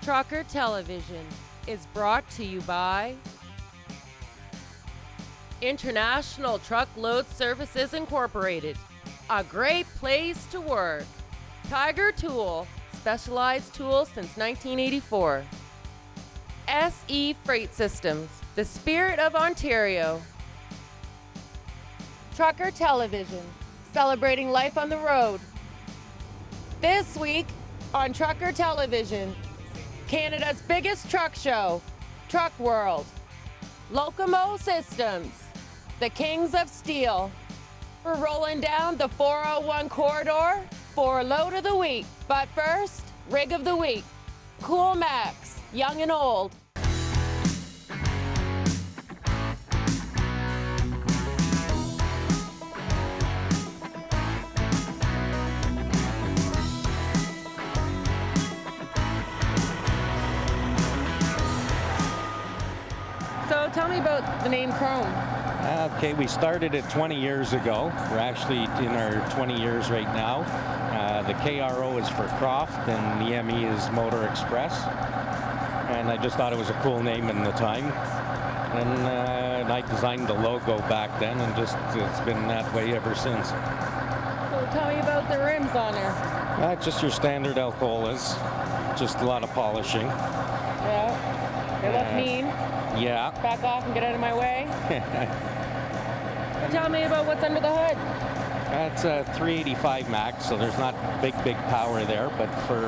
Trucker Television is brought to you by International Truckload Services Incorporated, a great place to work. Tiger Tool, specialized tools since 1984. SE Freight Systems, the spirit of Ontario. Trucker Television, celebrating life on the road. This week on Trucker Television, Canada's biggest truck show, Truck World. Locomote Systems, the kings of steel. We're rolling down the 401 corridor for load of the week. But first, rig of the week. Cool Macks, young and old. So tell me about the name Krome. Okay, we started it 20 years ago. We're actually in our 20 years right now. The KRO is for Croft and the ME is Motor Express. And I just thought it was a cool name in the time. And I designed the logo back then and it's been that way ever since. So tell me about the rims on there. Just your standard Alcolas, just a lot of polishing. Yeah, they look mean. Yeah. Back off and get out of my way. Tell me about what's under the hood. That's a 385 Mack, so there's not big power there, but for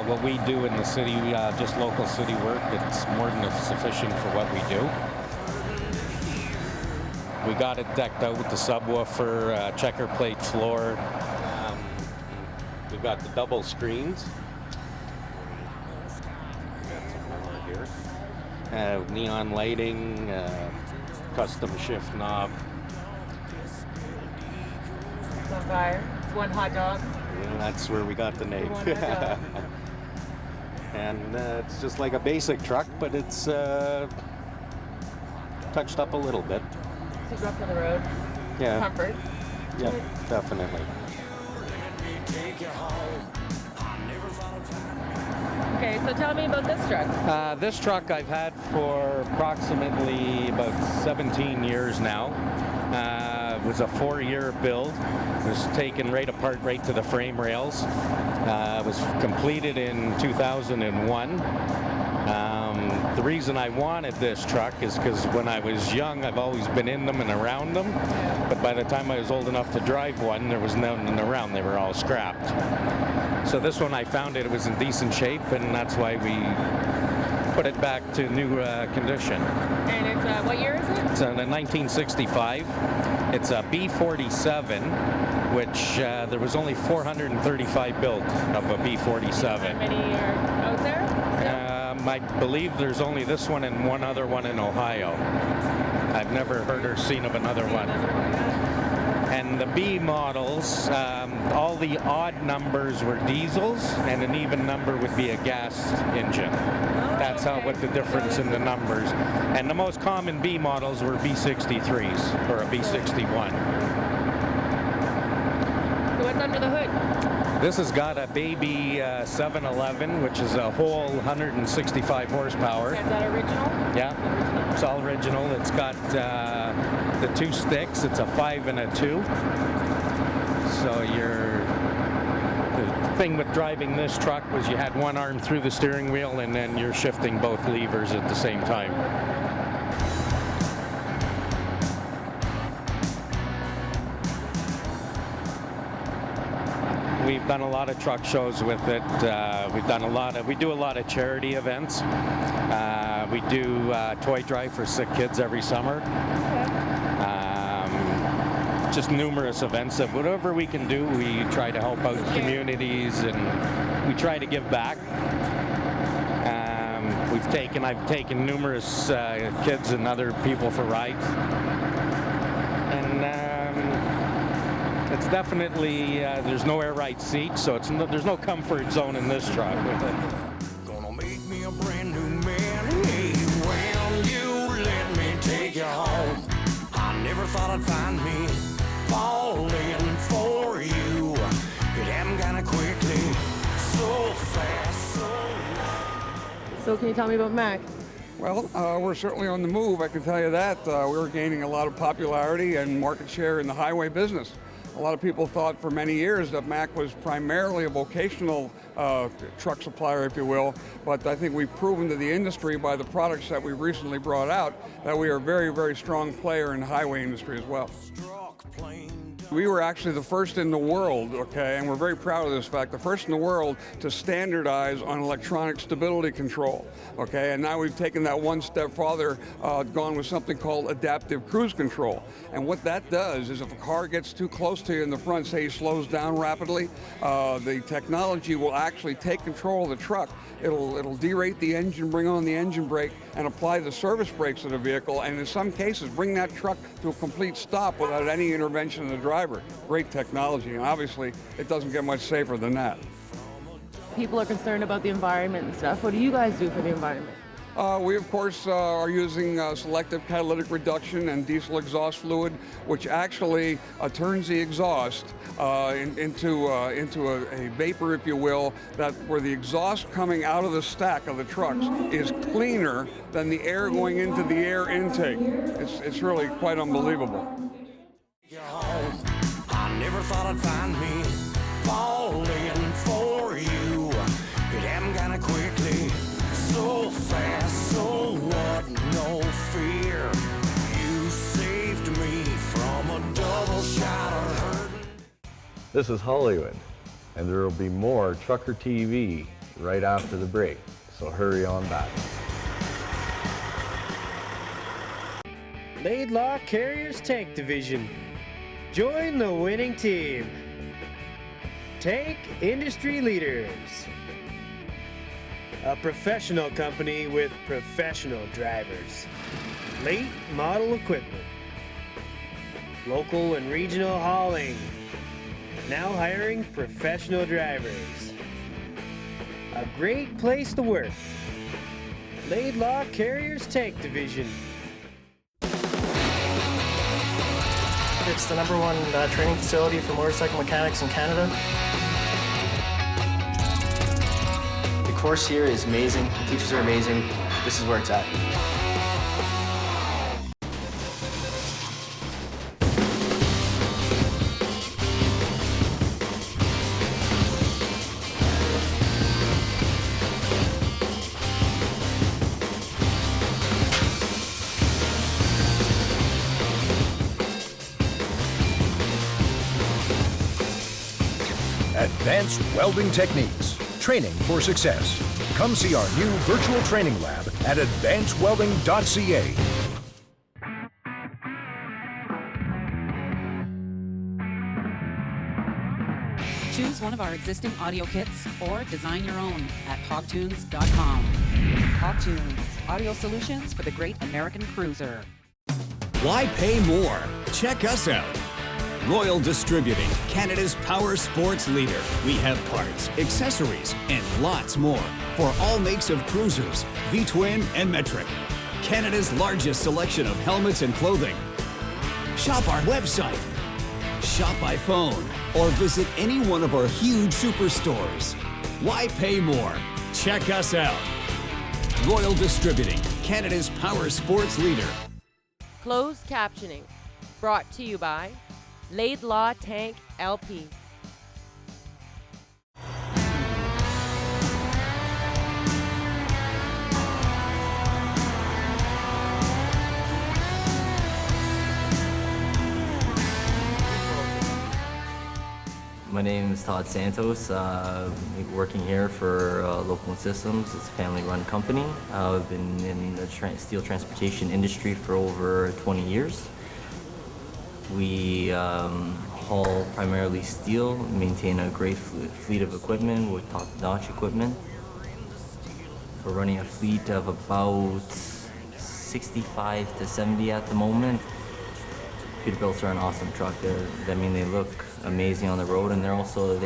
what we do in the city, just local city work, it's more than sufficient for what we do. We got it decked out with the subwoofer, checker plate floor. We've got the double screens. Neon lighting, custom shift knob. It's on fire. It's one hot dog. Yeah, that's where we got the name. One hot dog. And it's just like a basic truck, but it's touched up a little bit. So go up to the road. Yeah. Comfort. Yeah, definitely. Okay, so tell me about this truck. This truck I've had for approximately about 17 years now. It was a 4-year build. It was taken right apart right to the frame rails. It was completed in 2001. The reason I wanted this truck is because when I was young, I've always been in them and around them. But by the time I was old enough to drive one, there was none around. They were all scrapped. So this one, I found it was in decent shape, and that's why we put it back to new condition. And it's, what year is it? It's a 1965. It's a B47, which there was only 435 built of a B47. How many are out there? I believe there's only this one and one other one in Ohio. I've never heard or seen of another one. And the B models, all the odd numbers were diesels, and an even number would be a gas engine. That's how what the difference in the numbers. And the most common B models were B63s or a B61. So what's under the hood? This has got a baby 711, which is a whole 165 horsepower. Is that original? Yeah, it's all original. It's got the 2 sticks. It's a 5 and a 2. So the thing with driving this truck was you had one arm through the steering wheel and then you're shifting both levers at the same time. We've done a lot of truck shows with it. We do a lot of charity events. We do toy drive for sick kids every summer. Just numerous events that whatever we can do, we try to help out communities and we try to give back. I've taken numerous kids and other people for rides. And it's definitely, there's no air ride seat, so there's no comfort zone in this truck with it. Gonna make me a brand new man. Hey, when you let me take you home, I never thought I'd find me falling for you. It happened kinda quickly, so fast, so loud. So can you tell me about Mack? Well, we're certainly on the move, I can tell you that. We're gaining a lot of popularity and market share in the highway business. A lot of people thought for many years that Mack was primarily a vocational truck supplier, if you will, but I think we've proven to the industry by the products that we've recently brought out that we are a very, very strong player in the highway industry as well. We were actually the first in the world, okay, and we're very proud of this fact, the first in the world to standardize on electronic stability control, okay, and now we've taken that one step farther, gone with something called adaptive cruise control. And what that does is if a car gets too close to you in the front, say he slows down rapidly, the technology will actually take control of the truck. It'll derate the engine, bring on the engine brake, and apply the service brakes to the vehicle, and in some cases bring that truck to a complete stop without any intervention of the driver. Great technology, and obviously it doesn't get much safer than that. People are concerned about the environment and stuff. What do you guys do for the environment? We, of course, are using selective catalytic reduction and diesel exhaust fluid, which actually turns the exhaust into a vapor, if you will, that where the exhaust coming out of the stack of the trucks is cleaner than the air going into the air intake. It's really quite unbelievable. I never thought I'd find me falling for you. It happened kinda quickly, so fast, so what? No fear. You saved me from a double shot of hurt. This is Hollywood, and there will be more Trucker TV right after the break, so hurry on back. Laidlaw Carriers Tank Division. Join the winning team. Tank industry leaders. A professional company with professional drivers. Late model equipment. Local and regional hauling. Now hiring professional drivers. A great place to work. Laidlaw Carriers Tank Division. It's the #1 training facility for motorcycle mechanics in Canada. The course here is amazing. The teachers are amazing. This is where it's at. Advanced welding techniques, training for success. Come see our new virtual training lab at advancedwelding.ca. Choose one of our existing audio kits or design your own at hogtunes.com. Hogtunes, audio solutions for the great American cruiser. Why pay more? Check us out. Royal Distributing, Canada's power sports leader. We have parts, accessories, and lots more for all makes of cruisers, V-twin and metric. Canada's largest selection of helmets and clothing. Shop our website, shop by phone, or visit any one of our huge superstores. Why pay more? Check us out. Royal Distributing, Canada's power sports leader. Closed captioning, brought to you by Laidlaw Tank LP. My name is Todd Santos. Working here for Locomote Systems. It's a family-run company. I've been in the steel transportation industry for over 20 years. We haul primarily steel, maintain a great fleet of equipment with top-notch equipment. We're running a fleet of about 65 to 70 at the moment. Peterbilts are an awesome truck. They look amazing on the road, and they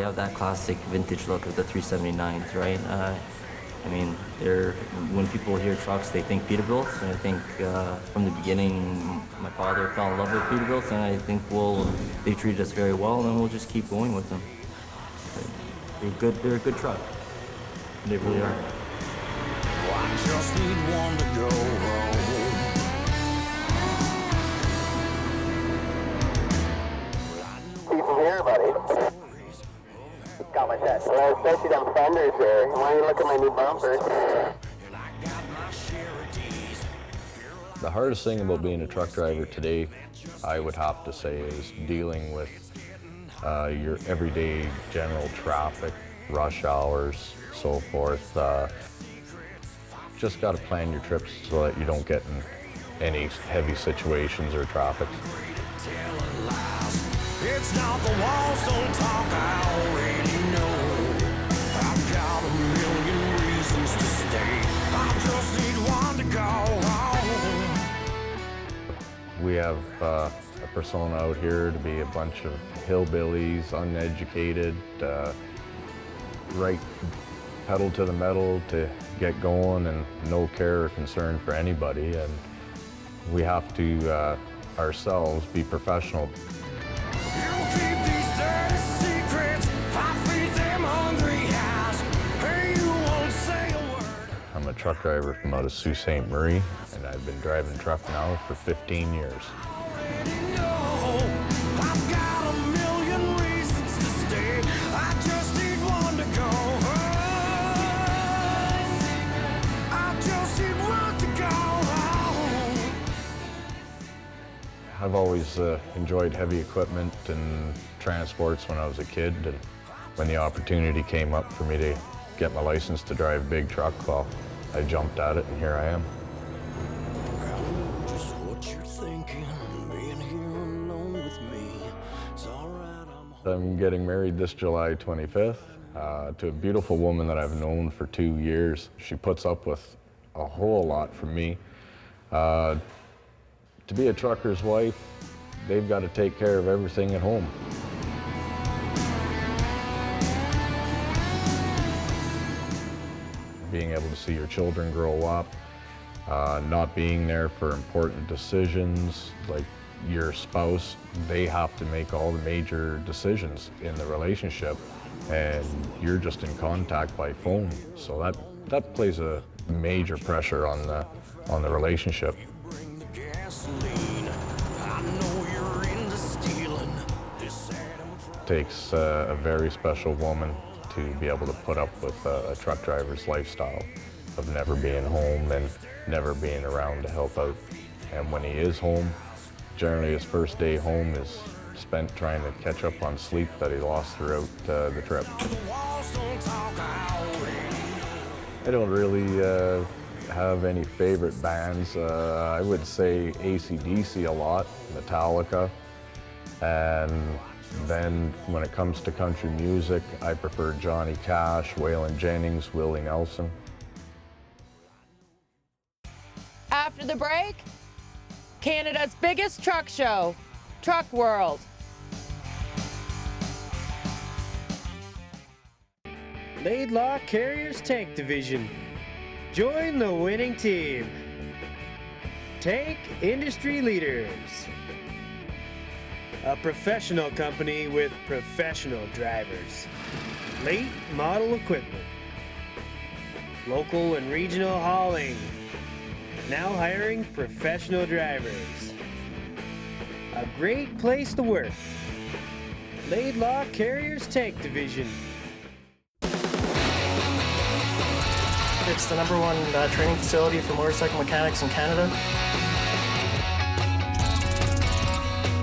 have that classic vintage look of the 379s, right? When people hear trucks, they think Peterbilts, and I think from the beginning, my father fell in love with Peterbilts, and I think they treated us very well, and we'll just keep going with them. They're a good truck. They really are. need one to go home. People here, buddy. Got my set. Well, especially them fenders there. Why don't you look at my new bumpers? The hardest thing about being a truck driver today, I would have to say, is dealing with your everyday general traffic, rush hours, so forth. Just got to plan your trips so that you don't get in any heavy situations or traffic. It's not the walls don't talk, I already know. I've got a million reasons to stay. I just need one to go home. We have a persona out here to be a bunch of hillbillies, uneducated, right pedal to the metal to get going and no care or concern for anybody. And we have to ourselves be professional. I'm a truck driver from out of Sault Ste. Marie, and I've been driving truck now for 15 years. I've always enjoyed heavy equipment and transports when I was a kid, and when the opportunity came up for me to get my license to drive a big truck, well, I jumped at it and here I am. Just what you're thinking, being here alone with me. It's all right, I'm getting married this July 25th to a beautiful woman that I've known for 2 years. She puts up with a whole lot from me. To be a trucker's wife, they've got to take care of everything at home. Being able to see your children grow up, not being there for important decisions, like your spouse, they have to make all the major decisions in the relationship, and you're just in contact by phone. So that plays a major pressure on the relationship. It takes a very special woman to be able to put up with a truck driver's lifestyle of never being home and never being around to help out. And when he is home, generally his first day home is spent trying to catch up on sleep that he lost throughout the trip. I don't really have any favorite bands. I would say AC/DC a lot, Metallica, and then when it comes to country music, I prefer Johnny Cash, Waylon Jennings, Willie Nelson. After the break, Canada's biggest truck show, Truck World. Laidlaw Carriers Tank Division. Join the winning team. Tank industry leaders. A professional company with professional drivers. Late model equipment. Local and regional hauling. Now hiring professional drivers. A great place to work. Laidlaw Carriers Tank Division. It's the #1 training facility for motorcycle mechanics in Canada.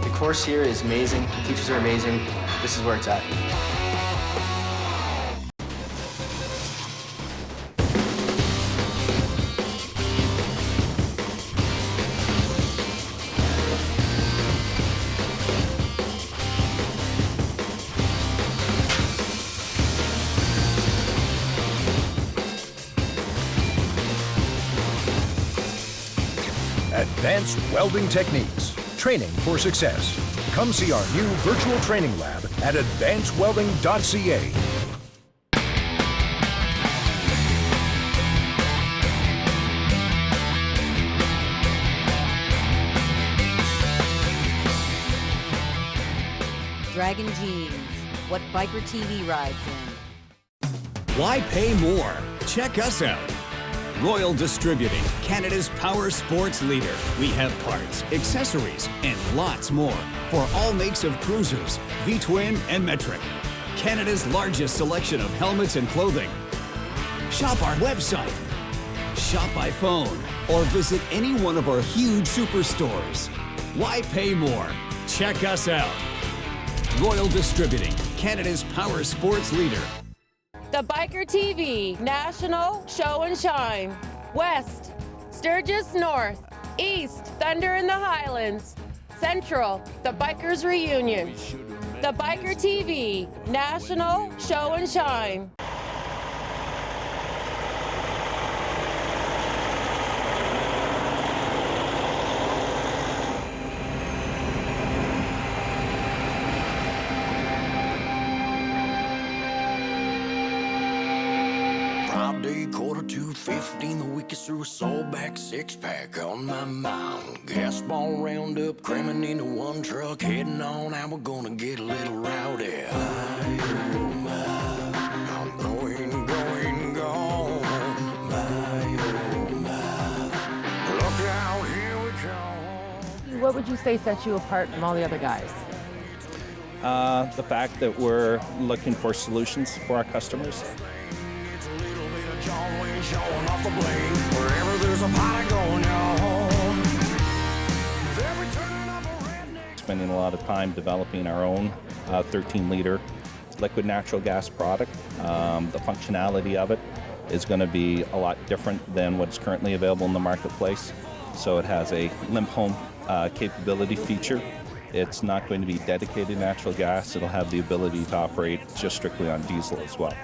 The course here is amazing. The teachers are amazing. This is where it's at. Advanced welding techniques, training for success. Come see our new virtual training lab at advancedwelding.ca. Dragon Jeans, what Biker TV rides in. Why pay more? Check us out. Royal Distributing, Canada's power sports leader. We have parts, accessories, and lots more for all makes of cruisers, V-twin and metric. Canada's largest selection of helmets and clothing. Shop our website, shop by phone, or visit any one of our huge superstores. Why pay more? Check us out. Royal Distributing, Canada's power sports leader. The Biker TV National Show and Shine. West, Sturgis North. East, Thunder in the Highlands. Central, the Bikers Reunion. The Biker TV National Show and Shine. Friday, 2:15, the week is through, a soul back six-pack on my mind. Gas ball roundup, cramming into one truck, heading on out, we're gonna get a little rowdy. My, oh my, I'm going, gone. My, oh my, look out, here we come. What would you say sets you apart from all the other guys? The fact that we're looking for solutions for our customers. Showing off the bling wherever there's a party going on. They're returning up a redneck. Spending a lot of time developing our own 13-liter liquid natural gas product. The functionality of it is going to be a lot different than what's currently available in the marketplace. So it has a limp home capability feature. It's not going to be dedicated natural gas. It'll have the ability to operate just strictly on diesel as well.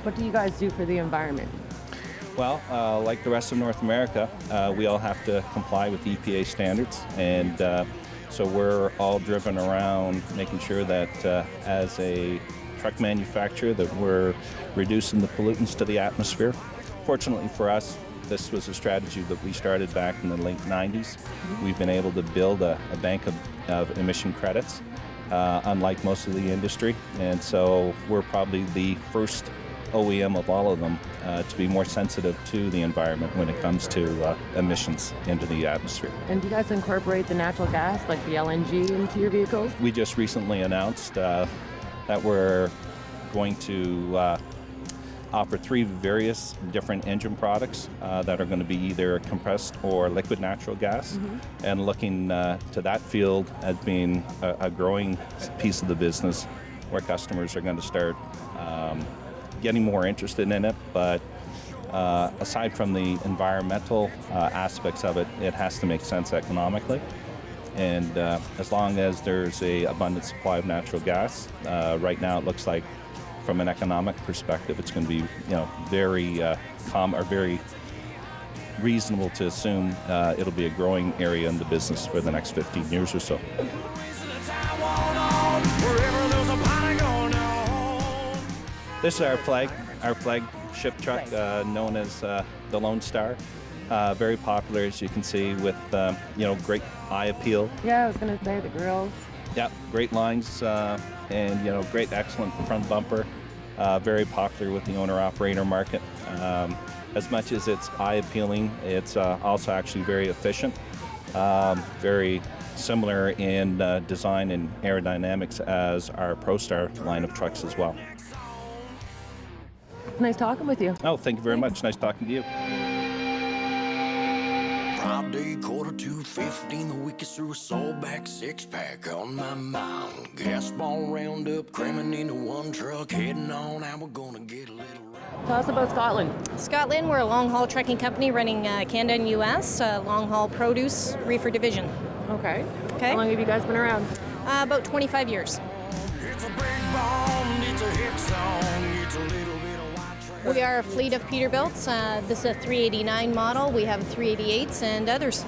What do you guys do for the environment? Well, like the rest of North America, we all have to comply with EPA standards, and so we're all driven around making sure that as a truck manufacturer that we're reducing the pollutants to the atmosphere. Fortunately for us, this was a strategy that we started back in the late 90s. We've been able to build a bank of emission credits, unlike most of the industry, and so we're probably the first OEM of all of them to be more sensitive to the environment when it comes to emissions into the atmosphere. And do you guys incorporate the natural gas, like the LNG, into your vehicles? We just recently announced that we're going to offer 3 various different engine products that are going to be either compressed or liquid natural gas, and looking to that field as being a growing piece of the business where customers are going to start getting more interested in it. But aside from the environmental aspects of it, it has to make sense economically. And as long as there's a abundant supply of natural gas, right now it looks like from an economic perspective, it's going to be very very reasonable to assume it'll be a growing area in the business for the next 15 years or so. This is our flagship truck, known as the Lone Star. Very popular, as you can see, with great eye appeal. Yeah, I was going to say the grills. Yeah, great lines and great, excellent front bumper. Very popular with the owner-operator market. As much as it's eye-appealing, it's also actually very efficient. Very similar in design and aerodynamics as our ProStar line of trucks as well. Nice talking with you. Oh, thank you very much. Nice talking to you. Friday, 2:15, the week is through, a soul back six-pack on my mind. Gas ball roundup, cramming into one truck, heading on out, we're gonna get a little round. Tell us about Scotland. Scotland, we're a long-haul trucking company running Canada and U.S., long-haul produce reefer division. Okay. How long have you guys been around? About 25 years. It's a big bomb, it's a hit song, it's a little bit of white trash. We are a fleet of Peterbilts. This is a 389 model. We have 388s and others.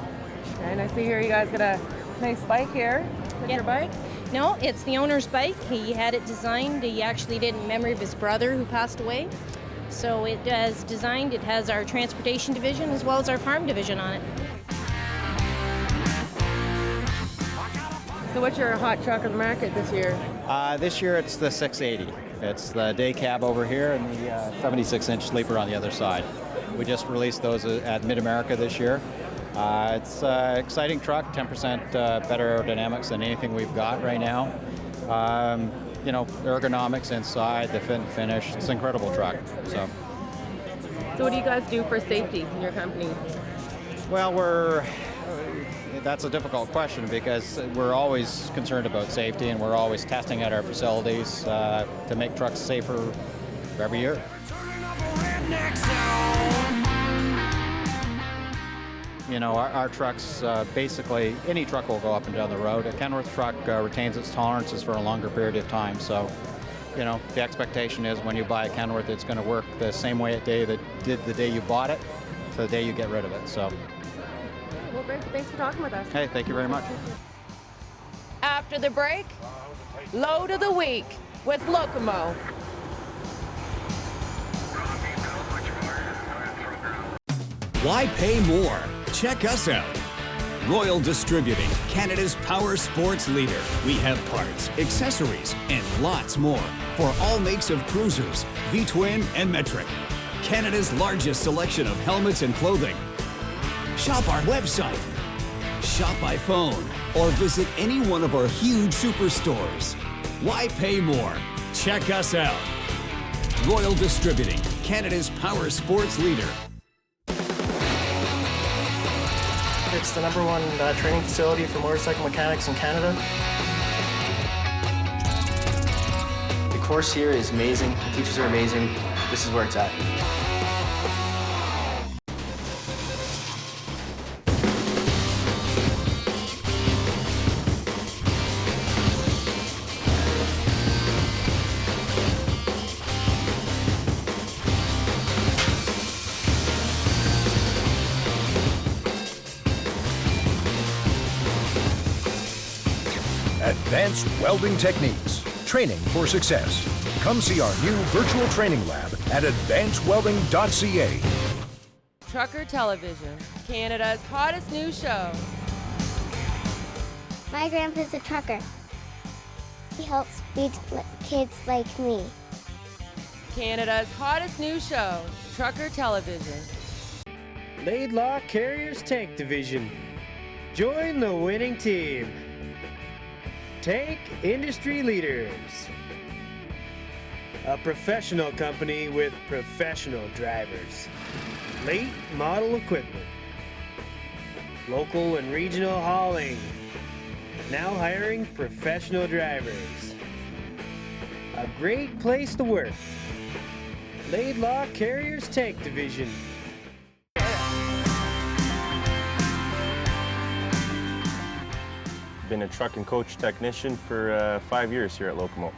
And I see here you guys got a nice bike here. Is that your bike? No, it's the owner's bike. He had it designed. He actually did it in memory of his brother who passed away. So it is designed. It has our transportation division as well as our farm division on it. So what's your hot truck of the market this year? This year it's the 680. It's the day cab over here and the 76-inch sleeper on the other side. We just released those at Mid-America this year. It's an exciting truck, 10% better aerodynamics than anything we've got right now. You know, ergonomics inside, the fit and finish. It's an incredible truck. So what do you guys do for safety in your company? Well, that's a difficult question because we're always concerned about safety and we're always testing at our facilities to make trucks safer every year. You know, our trucks, basically, any truck will go up and down the road. A Kenworth truck retains its tolerances for a longer period of time. So, you know, the expectation is when you buy a Kenworth, it's going to work the same way it did the day you bought it to the day you get rid of it. So. Well, great. Thanks for talking with us. Hey, thank you very much. After the break, Load of the Week with Locomote. Why pay more? Check us out. Royal Distributing, Canada's power sports leader. We have parts, accessories, and lots more for all makes of cruisers, V-twin, and metric. Canada's largest selection of helmets and clothing. Shop our website, shop by phone, or visit any one of our huge superstores. Why pay more? Check us out. Royal Distributing, Canada's power sports leader. It's the #1 training facility for motorcycle mechanics in Canada. The course here is amazing. The teachers are amazing. This is where it's at. Advanced welding techniques, training for success. Come see our new virtual training lab at advancedwelding.ca. Trucker Television, Canada's hottest new show. My grandpa's a trucker. He helps feed kids like me. Canada's hottest new show, Trucker Television. Laidlaw Carriers Tank Division. Join the winning team. Tank Industry Leaders. A professional company with professional drivers. Late model equipment. Local and regional hauling. Now hiring professional drivers. A great place to work. Laidlaw Carriers Tank Division. Been a truck and coach technician for 5 years here at Locomote.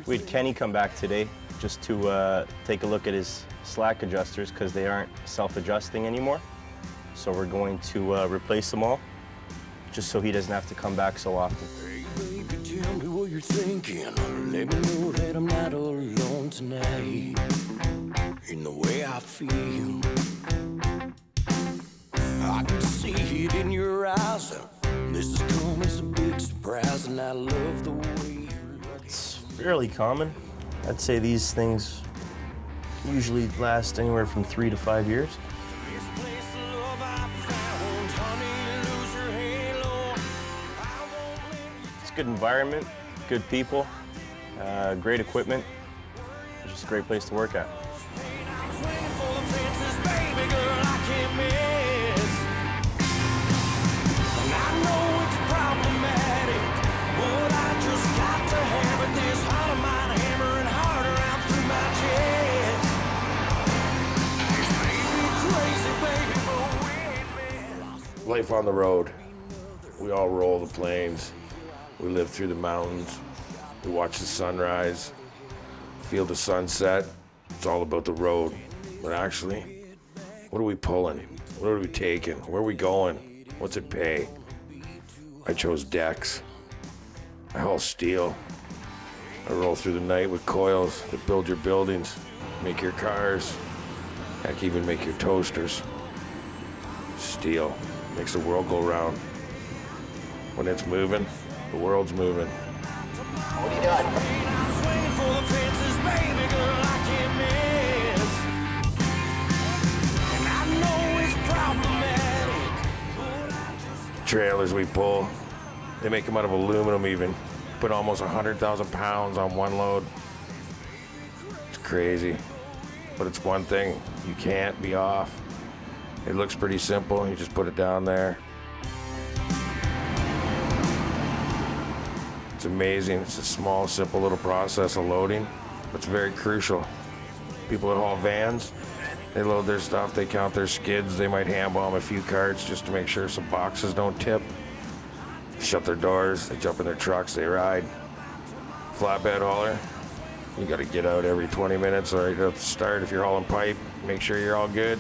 We had Kenny come back today just to take a look at his slack adjusters because they aren't self-adjusting anymore. So we're going to replace them all just so he doesn't have to come back so often. Hey baby, tell me what you're thinking. Let me know that I'm not alone tonight in the way I feel. I can see it in your eyes. This has come as a big surprise, and I love the way you look. It's fairly common. I'd say these things usually last anywhere from 3 to 5 years. It's a good environment, good people, great equipment. It's just a great place to work at. Life on the road. We all roll the plains. We live through the mountains. We watch the sunrise, feel the sunset. It's all about the road. But actually, what are we pulling? What are we taking? Where are we going? What's it pay? I chose decks. I haul steel. I roll through the night with coils that build your buildings, make your cars, heck, even make your toasters. Steel makes the world go round. When it's moving, the world's moving. What are you doing? Trailers we pull, they make them out of aluminum even. Put almost 100,000 pounds on one load. It's crazy, but it's one thing, you can't be off. It looks pretty simple, you just put it down there. It's amazing, it's a small, simple little process of loading, but it's very crucial. People that haul vans, they load their stuff, they count their skids, they might hand bomb a few carts just to make sure some boxes don't tip. Shut their doors, they jump in their trucks, they ride. Flatbed hauler, you gotta get out every 20 minutes right at the start if you're hauling pipe, make sure you're all good.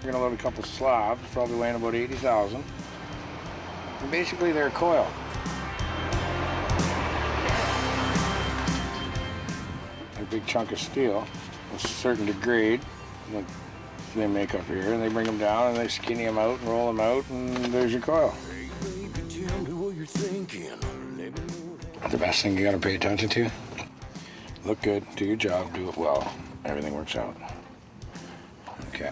We're gonna load a couple slabs, probably weighing about 80,000. And basically they're coil. A big chunk of steel, a certain degree that they make up here, and they bring them down and they skinny them out and roll them out, and there's your coil. The best thing you gotta pay attention to, look good, do your job, do it well, everything works out. Okay,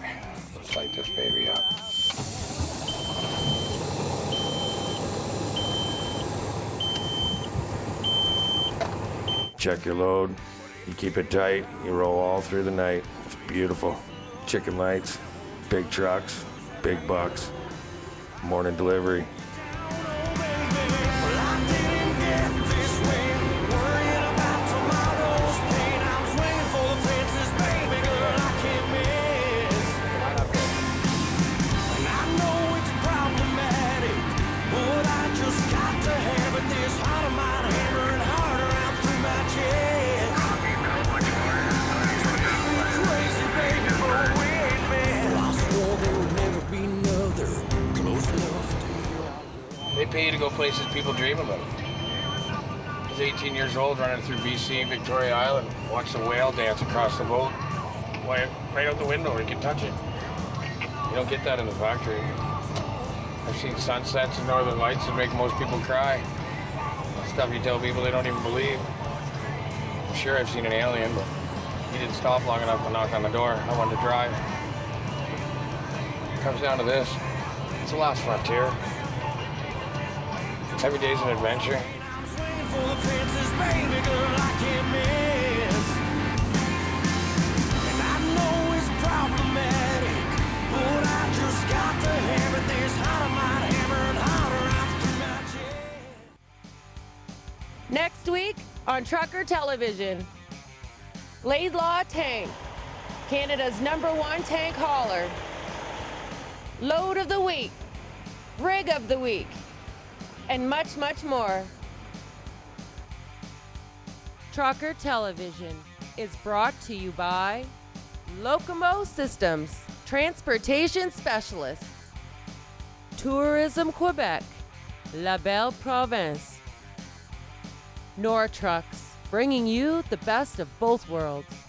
let's light this baby up. Check your load, you keep it tight, you roll all through the night. It's beautiful. Chicken lights, big trucks, big bucks, morning delivery. They pay you to go places people dream about. He's 18 years old, running through BC, Victoria Island, watch the whale dance across the boat. Right out the window, you can touch it. You don't get that in the factory. I've seen sunsets and northern lights that make most people cry. Stuff you tell people they don't even believe. I'm sure I've seen an alien, but he didn't stop long enough to knock on the door. I wanted to drive. It comes down to this. It's the last frontier. Every day's an adventure. Next week on Trucker Television, Laidlaw Tank, Canada's #1 tank hauler. Load of the week, rig of the week, and much, much more. Trucker Television is brought to you by Locomote Systems, Transportation Specialists, Tourism Quebec, La Belle Province, Nor Trucks, bringing you the best of both worlds.